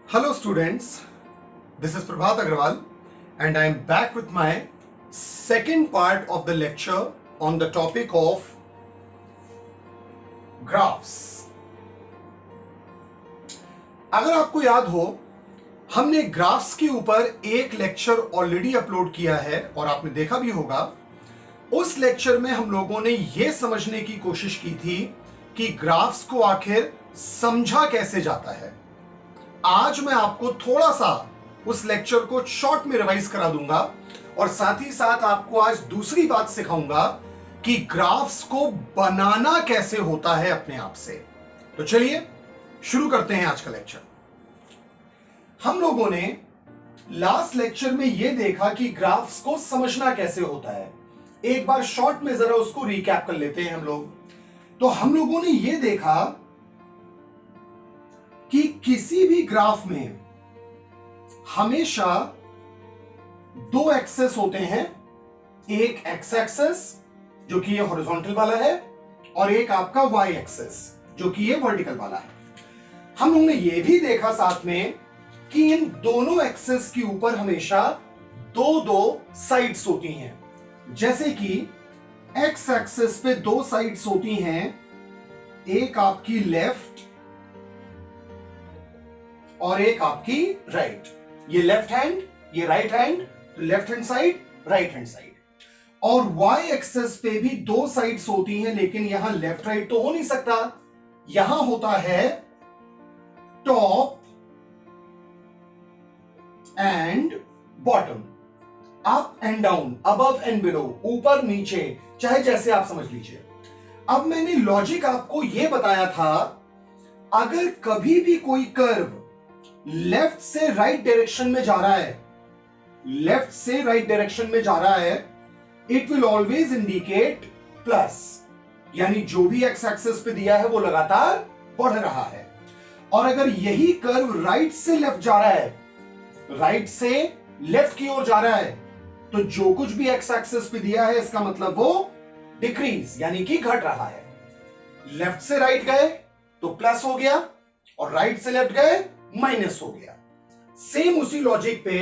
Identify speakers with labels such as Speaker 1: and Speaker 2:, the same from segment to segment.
Speaker 1: Hello students, this is Prabhat Agrawal and I am back with my second part of the lecture on the topic of graphs. अगर आपको याद हो, हमने graphs के ऊपर एक लेक्चर ऑलरेडी अपलोड किया है और आपने देखा भी होगा। उस लेक्चर में हम लोगों ने यह समझने की कोशिश की थी कि ग्राफ्स को आखिर समझा कैसे जाता है। आज मैं आपको थोड़ा सा उस लेक्चर को शॉर्ट में रिवाइज करा दूंगा और साथ ही साथ आपको आज दूसरी बात सिखाऊंगा कि ग्राफ्स को बनाना कैसे होता है अपने आप से। तो चलिए शुरू करते हैं आज का लेक्चर। हम लोगों ने लास्ट लेक्चर में यह देखा कि ग्राफ्स को समझना कैसे होता है। एक बार शॉर्ट में जरा उसको रिकैप कर लेते हैं हम लोग। तो हम लोगों ने यह देखा कि किसी भी ग्राफ में हमेशा दो एक्सेस होते हैं, एक एक्स एक्सेस जो कि ये हॉरिजॉन्टल वाला है और एक आपका वाई एक्सेस जो कि ये वर्टिकल वाला है। हम लोगों ने ये भी देखा साथ में कि इन दोनों एक्सेस के ऊपर हमेशा दो दो साइड्स होती हैं। जैसे कि एक्स एक्सेस पे दो साइड्स होती हैं, एक आपकी लेफ्ट और एक आपकी राइट। ये लेफ्ट हैंड, ये राइट हैंड, तो left hand side, right hand side. और वाई एक्सेस पे भी दो साइड्स होती हैं, लेकिन यहां लेफ्ट राइट तो हो नहीं सकता। यहां होता है top and bottom, up and down, above and below, ऊपर नीचे, चाहे जैसे आप समझ लीजिए। अब मैंने लॉजिक आपको यह बताया था, अगर कभी भी कोई कर्व लेफ्ट से राइट डायरेक्शन में जा रहा है, लेफ्ट से राइट डायरेक्शन में जा रहा है, it will always indicate plus, यानी जो भी एक्स एक्सिस पे दिया है वो लगातार बढ़ रहा है। और अगर यही कर्व राइट से लेफ्ट जा रहा है, राइट से लेफ्ट की ओर जा रहा है, तो जो कुछ भी एक्स एक्सिस पे दिया है इसका मतलब वो डिक्रीज यानी कि घट रहा है। लेफ्ट से राइट गए तो प्लस हो गया और राइट से लेफ्ट गए माइनस हो गया। सेम उसी लॉजिक पे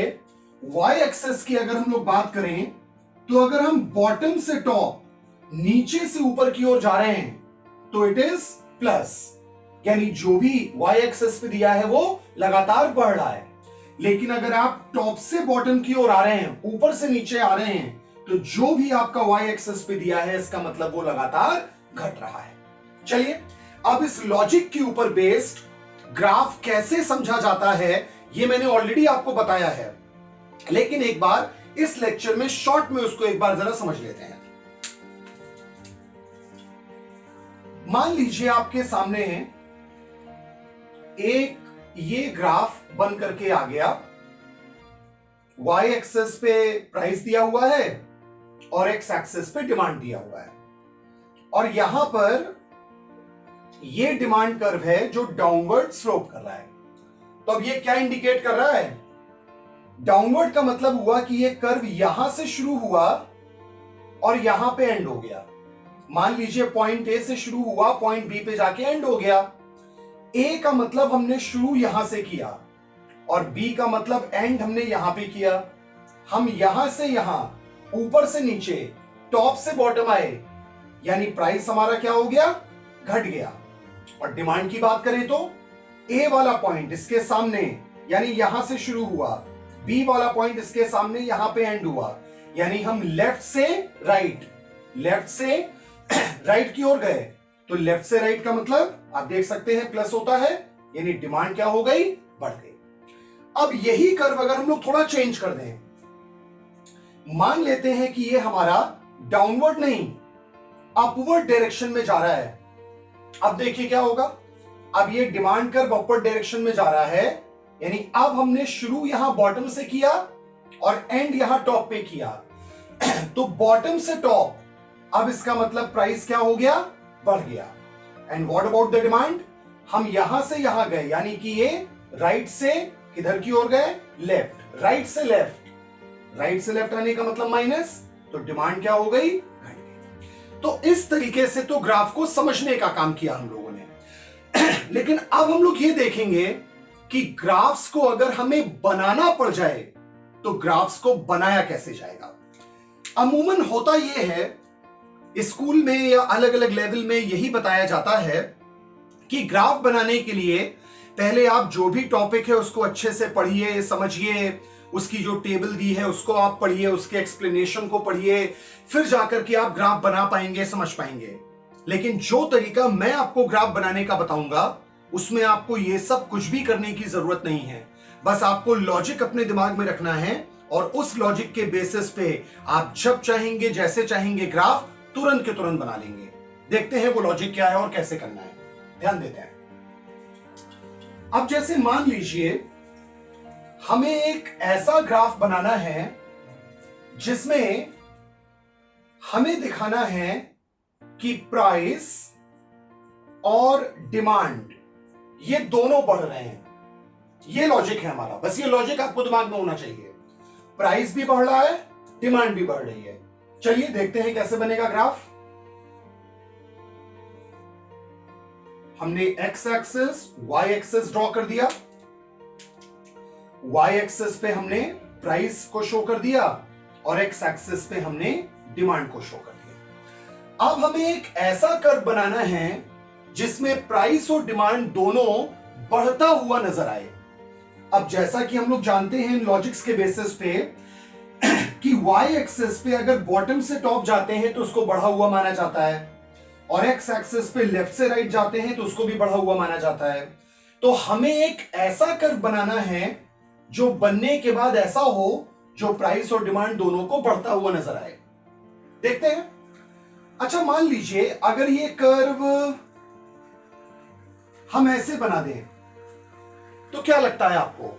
Speaker 1: वाई एक्सेस की अगर हम लोग बात करें, तो अगर हम बॉटम से टॉप, नीचे से ऊपर की ओर जा रहे हैं तो इट इज प्लस, यानी जो भी वाई एक्सेस पे दिया है वो लगातार बढ़ रहा है। लेकिन अगर आप टॉप से बॉटम की ओर आ रहे हैं, ऊपर से नीचे आ रहे हैं, तो जो भी आपका वाई एक्सेस पे दिया है इसका मतलब वो लगातार घट रहा है। चलिए अब इस लॉजिक के ऊपर बेस्ड ग्राफ कैसे समझा जाता है ये मैंने ऑलरेडी आपको बताया है, लेकिन एक बार इस लेक्चर में शॉर्ट में उसको एक बार जरा समझ लेते हैं। मान लीजिए आपके सामने एक ये ग्राफ बन करके आ गया, वाई एक्सेस पे प्राइस दिया हुआ है और एक्स एक्सेस पे डिमांड दिया हुआ है, और यहां पर ये डिमांड कर्व है जो डाउनवर्ड स्लोप कर रहा है। तो अब ये क्या इंडिकेट कर रहा है? डाउनवर्ड का मतलब हुआ कि ये कर्व यहां से शुरू हुआ और यहां पे एंड हो गया। मान लीजिए पॉइंट ए से शुरू हुआ, पॉइंट बी पे जाके एंड हो गया। ए का मतलब हमने शुरू यहां से किया और बी का मतलब एंड हमने यहां पे किया। हम यहां से यहां, ऊपर से नीचे, टॉप से बॉटम आए, यानी प्राइस हमारा क्या हो गया? घट गया। और डिमांड की बात करें तो ए वाला पॉइंट इसके सामने, यानी यहां से शुरू हुआ, बी वाला पॉइंट इसके सामने, यहां पे एंड हुआ, यानी हम लेफ्ट से राइट, लेफ्ट से राइट की ओर गए। तो लेफ्ट से राइट का मतलब आप देख सकते हैं प्लस होता है, यानी डिमांड क्या हो गई? बढ़ गई। अब यही कर्व अगर हम लोग थोड़ा चेंज कर दें, मान लेते हैं कि ये हमारा डाउनवर्ड नहीं अपवर्ड डायरेक्शन में जा रहा है। अब देखिए क्या होगा, अब ये डिमांड कर्व अपवर्ड डायरेक्शन में जा रहा है, यानी अब हमने शुरू यहां बॉटम से किया और एंड यहां टॉप पे किया। तो बॉटम से टॉप, अब इसका मतलब प्राइस क्या हो गया? बढ़ गया। And what about the demand? हम यहां से यहां गए, यानी कि ये राइट से किधर की ओर गए? लेफ्ट। राइट से लेफ्ट, राइट से लेफ्ट आने का मतलब माइनस, तो डिमांड क्या हो गई? तो इस तरीके से तो ग्राफ को समझने का काम किया हम लोगों ने। लेकिन अब हम लोग ये देखेंगे कि ग्राफ्स को अगर हमें बनाना पड़ जाए तो ग्राफ्स को बनाया कैसे जाएगा। अमूमन होता यह है स्कूल में या अलग अलग लेवल में यही बताया जाता है कि ग्राफ बनाने के लिए पहले आप जो भी टॉपिक है उसको अच्छे से पढ़िए, समझिए, उसकी जो टेबल दी है उसको आप पढ़िए, उसके एक्सप्लेनेशन को पढ़िए, फिर जाकर के आप ग्राफ बना पाएंगे, समझ पाएंगे। लेकिन जो तरीका मैं आपको ग्राफ बनाने का बताऊंगा उसमें आपको ये सब कुछ भी करने की जरूरत नहीं है। बस आपको लॉजिक अपने दिमाग में रखना है और उस लॉजिक के बेसिस पे आप जब चाहेंगे, जैसे चाहेंगे ग्राफ तुरंत के तुरंत बना लेंगे। देखते हैं वो लॉजिक क्या है और कैसे करना है, ध्यान देते हैं। अब जैसे मान लीजिए हमें एक ऐसा ग्राफ बनाना है जिसमें हमें दिखाना है कि प्राइस और डिमांड ये दोनों बढ़ रहे हैं। ये लॉजिक है हमारा, बस ये लॉजिक आपको दिमाग में होना चाहिए। प्राइस भी बढ़ रहा है, डिमांड भी बढ़ रही है। चलिए देखते हैं कैसे बनेगा ग्राफ। हमने X axis, Y axis draw कर दिया। वाई एक्सिस पे हमने प्राइस को शो कर दिया और एक्स एक्सिस पे हमने डिमांड को शो कर दिया। अब हमें एक ऐसा कर्व बनाना है जिसमें प्राइस और डिमांड दोनों बढ़ता हुआ नजर आए। अब जैसा कि हम लोग जानते हैं लॉजिक्स के बेसिस पे कि वाई एक्सिस पे अगर बॉटम से टॉप जाते हैं तो उसको बढ़ा हुआ माना जाता है और एक्स एक्सिस पे लेफ्ट से राइट जाते हैं तो उसको भी बढ़ा हुआ माना जाता है। तो हमें एक ऐसा कर्व बनाना है जो बनने के बाद ऐसा हो जो प्राइस और डिमांड दोनों को बढ़ता हुआ नजर आए। देखते हैं। अच्छा, मान लीजिए अगर ये कर्व हम ऐसे बना दें तो क्या लगता है आपको,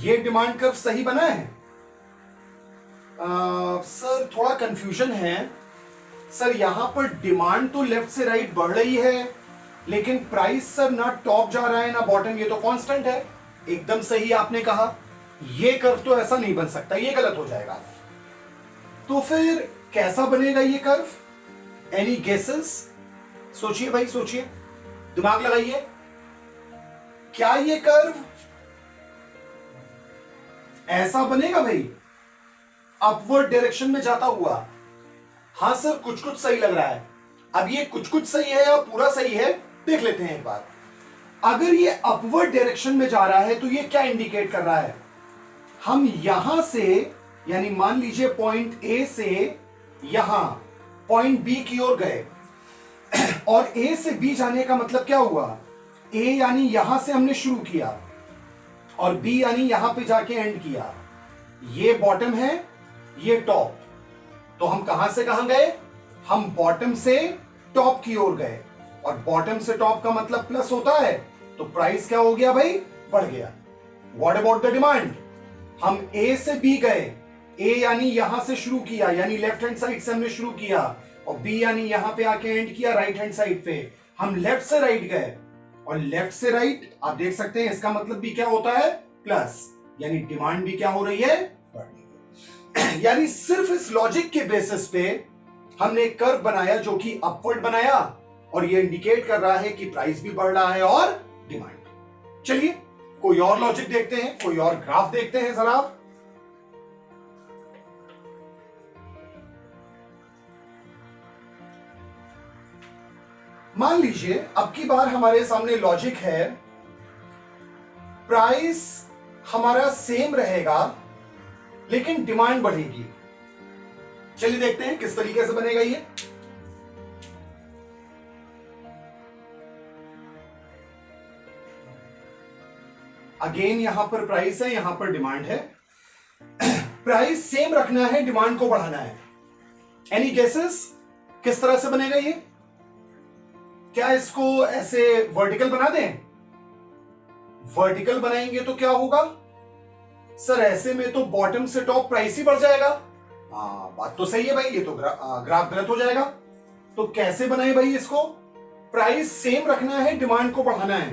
Speaker 1: ये डिमांड कर्व सही बना है? सर थोड़ा कंफ्यूजन है सर, यहां पर डिमांड तो लेफ्ट से राइट बढ़ रही है लेकिन प्राइस सर ना टॉप जा रहा है ना बॉटम, ये तो कांस्टेंट है। एकदम सही आपने कहा, ये कर्व तो ऐसा नहीं बन सकता, ये गलत हो जाएगा। तो फिर कैसा बनेगा ये कर्व? Any guesses? सोचिए भाई, सोचिए, दिमाग लगाइए। क्या ये कर्व ऐसा बनेगा भाई, अपवर्ड डायरेक्शन में जाता हुआ? हां सर, कुछ कुछ सही लग रहा है। अब ये कुछ कुछ सही है या पूरा सही है देख लेते हैं एक बार। अगर ये अपवर्ड डायरेक्शन में जा रहा है तो ये क्या इंडिकेट कर रहा है? हम यहां से, यानी मान लीजिए पॉइंट ए से यहां पॉइंट बी की ओर गए और ए से बी जाने का मतलब क्या हुआ? ए यानी यहां से हमने शुरू किया और बी यानी यहां पे जाके एंड किया। ये बॉटम है, ये टॉप। तो हम कहां से कहां गए? हम बॉटम से टॉप की ओर गए और बॉटम से टॉप का मतलब प्लस होता है, तो प्राइस क्या हो गया भाई? बढ़ गया। What about the demand? हम ए से बी गए, ए यानी यहां से शुरू किया, यानी लेफ्ट हैंड साइड से हमने शुरू किया, और बी यानी यहां पे आके एंड किया राइट हैंड साइड पे। हम लेफ्ट से राइट गए और लेफ्ट से राइट आप देख सकते हैं इसका मतलब भी क्या होता है? प्लस, यानी डिमांड भी क्या हो रही है? बढ़ रही है। यानी सिर्फ इस लॉजिक के बेसिस पे हमने एक कर्व बनाया जो कि अपवर्ड बनाया और ये इंडिकेट कर रहा है कि प्राइस भी बढ़ रहा है और डिमांड। चलिए कोई और लॉजिक देखते हैं, कोई और ग्राफ देखते हैं जरा। मान लीजिए अब की बार हमारे सामने लॉजिक है, प्राइस हमारा सेम रहेगा लेकिन डिमांड बढ़ेगी। चलिए देखते हैं किस तरीके से बनेगा ये। अगेन यहां पर प्राइस है, यहां पर डिमांड है। प्राइस सेम रखना है, डिमांड को बढ़ाना है। एनी गेसेस किस तरह से बनेगा ये? क्या इसको ऐसे वर्टिकल बना दें? वर्टिकल बनाएंगे तो क्या होगा? सर ऐसे में तो बॉटम से टॉप प्राइस ही बढ़ जाएगा। हाँ बात तो सही है भाई, ये तो ग्राफ गलत हो जाएगा। तो कैसे बनाए भाई इसको? प्राइस सेम रखना है, डिमांड को बढ़ाना है।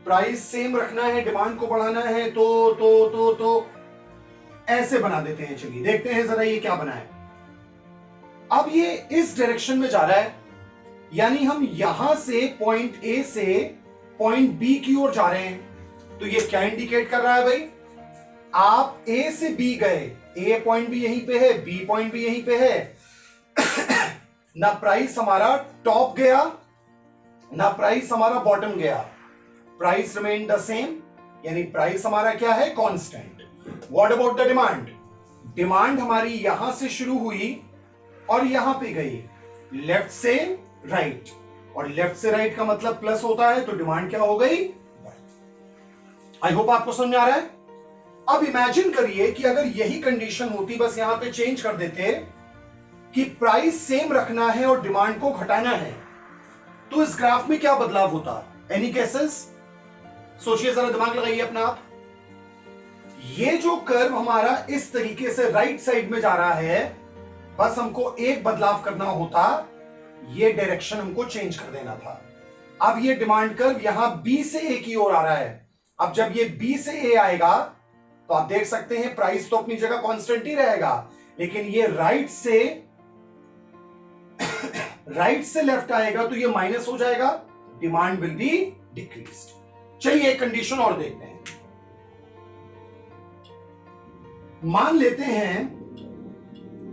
Speaker 1: प्राइस सेम रखना है, डिमांड को बढ़ाना है, तो ऐसे बना देते हैं। चलिए देखते हैं जरा ये क्या बना है। अब ये इस डायरेक्शन में जा रहा है, यानी हम यहां से पॉइंट ए से पॉइंट बी की ओर जा रहे हैं। तो ये क्या इंडिकेट कर रहा है भाई? आप ए से बी गए, ए पॉइंट भी यहीं पे है, बी पॉइंट भी यहीं पे है, ना प्राइस हमारा टॉप गया ना प्राइस हमारा बॉटम गया, प्राइस रिमेन द सेम, यानी प्राइस हमारा क्या है? Constant. What about the demand? Demand हमारी यहां से शुरू हुई और यहां पे गई, लेफ्ट से राइट, और लेफ्ट से राइट का मतलब प्लस होता है, तो डिमांड क्या हो गई? आई होप आपको समझ आ रहा है। अब इमेजिन करिए कि अगर यही कंडीशन होती, बस यहां पे चेंज कर देते कि प्राइस सेम रखना है और डिमांड को घटाना है, तो इस ग्राफ में क्या बदलाव होता? Any cases? सोचिए जरा, दिमाग लगाइए अपना आप। ये जो कर्व हमारा इस तरीके से राइट साइड में जा रहा है, बस हमको एक बदलाव करना होता, ये डायरेक्शन हमको चेंज कर देना था। अब ये डिमांड कर्व यहां बी से ए की ओर आ रहा है। अब जब ये बी से ए आएगा तो आप देख सकते हैं प्राइस तो अपनी जगह कांस्टेंट ही रहेगा, लेकिन ये राइट से लेफ्ट आएगा तो ये माइनस हो जाएगा, डिमांड विल बी डिक्रीज्ड। चलिए एक कंडीशन और देखते हैं। मान लेते हैं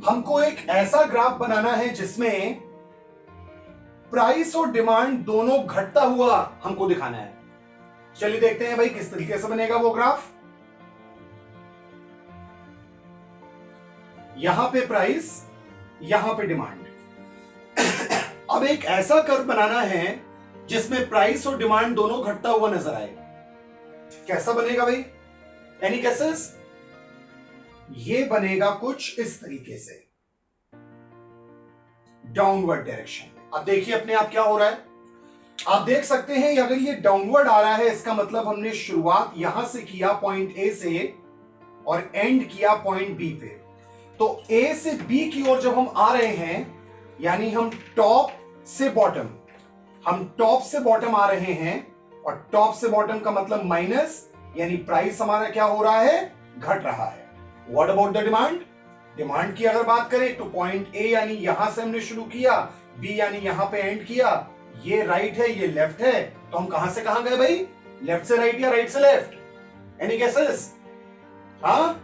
Speaker 1: हमको एक ऐसा ग्राफ बनाना है जिसमें प्राइस और डिमांड दोनों घटता हुआ हमको दिखाना है। चलिए देखते हैं भाई किस तरीके से बनेगा वो ग्राफ। यहां पे प्राइस, यहां पे डिमांड। अब एक ऐसा कर्व बनाना है जिसमें प्राइस और डिमांड दोनों घटता हुआ नजर आए। कैसा बनेगा भाई? Any cases? ये बनेगा कुछ इस तरीके से, डाउनवर्ड डायरेक्शन में। अब देखिए अपने आप क्या हो रहा है। आप देख सकते हैं अगर ये डाउनवर्ड आ रहा है, इसका मतलब हमने शुरुआत यहां से किया पॉइंट ए से और एंड किया पॉइंट बी पे। तो ए से बी की ओर जब हम आ रहे हैं, यानी हम टॉप से बॉटम आ रहे हैं, और टॉप से बॉटम का मतलब माइनस, यानी प्राइस हमारा क्या हो रहा है? घट रहा है। What about the demand? Demand की अगर बात करें तो पॉइंट ए यानी यहां से हमने शुरू किया, बी यानी यहां पे एंड किया, ये राइट है ये लेफ्ट है, तो हम कहां से कहां गए भाई? लेफ्ट से राइट या राइट से लेफ्ट? Any guesses? हाँ,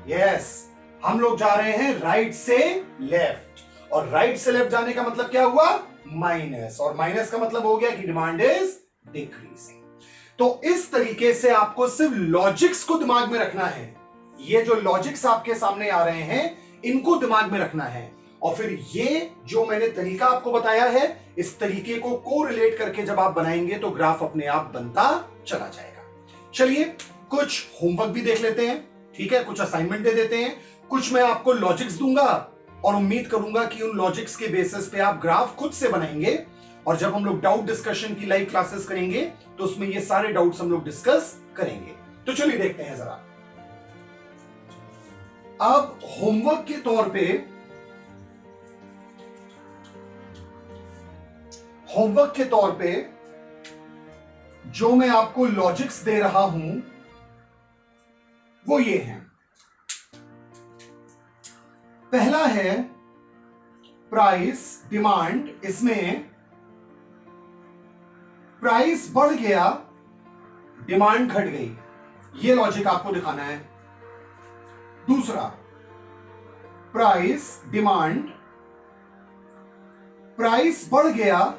Speaker 1: यस, हम लोग जा रहे हैं राइट से लेफ्ट, और राइट से लेफ्ट जाने का मतलब क्या हुआ? माइनस, और माइनस का मतलब हो गया कि डिमांड इज डिक्रीजिंग। तो इस तरीके से आपको सिर्फ लॉजिक्स को दिमाग में रखना है। ये जो लॉजिक्स आपके सामने आ रहे हैं इनको दिमाग में रखना है, और फिर ये जो मैंने तरीका आपको बताया है, इस तरीके को कोरिलेट करके जब आप बनाएंगे तो ग्राफ अपने आप बनता चला जाएगा। चलिए कुछ होमवर्क भी देख लेते हैं, ठीक है? कुछ असाइनमेंट दे देते हैं, कुछ मैं आपको लॉजिक्स दूंगा और उम्मीद करूंगा कि उन लॉजिक्स के बेसिस पे आप ग्राफ खुद से बनाएंगे, और जब हम लोग डाउट डिस्कशन की लाइव क्लासेस करेंगे तो उसमें ये सारे डाउट्स हम लोग डिस्कस करेंगे। तो चलिए देखते हैं जरा। अब होमवर्क के तौर पे जो मैं आपको लॉजिक्स दे रहा हूं वो ये है। पहला है प्राइस डिमांड, इसमें प्राइस बढ़ गया डिमांड घट गई, ये लॉजिक आपको दिखाना है। दूसरा, प्राइस डिमांड, प्राइस बढ़ गया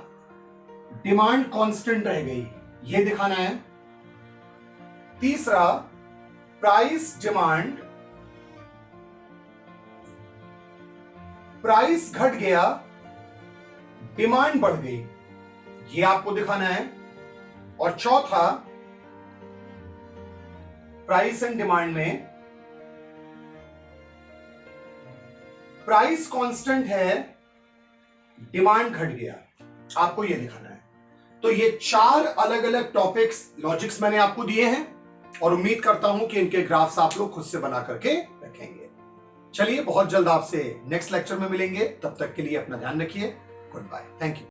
Speaker 1: डिमांड कांस्टेंट रह गई, ये दिखाना है। तीसरा, प्राइस डिमांड, प्राइस घट गया डिमांड बढ़ गई, ये आपको दिखाना है। और चौथा, प्राइस एंड डिमांड में प्राइस कांस्टेंट है डिमांड घट गया, आपको यह दिखाना है। तो ये 4 अलग अलग टॉपिक्स लॉजिक्स मैंने आपको दिए हैं, और उम्मीद करता हूं कि इनके ग्राफ्स आप लोग खुद से बना करके रखेंगे। चलिए बहुत जल्द आपसे नेक्स्ट लेक्चर में मिलेंगे, तब तक के लिए अपना ध्यान रखिए। Goodbye, thank you.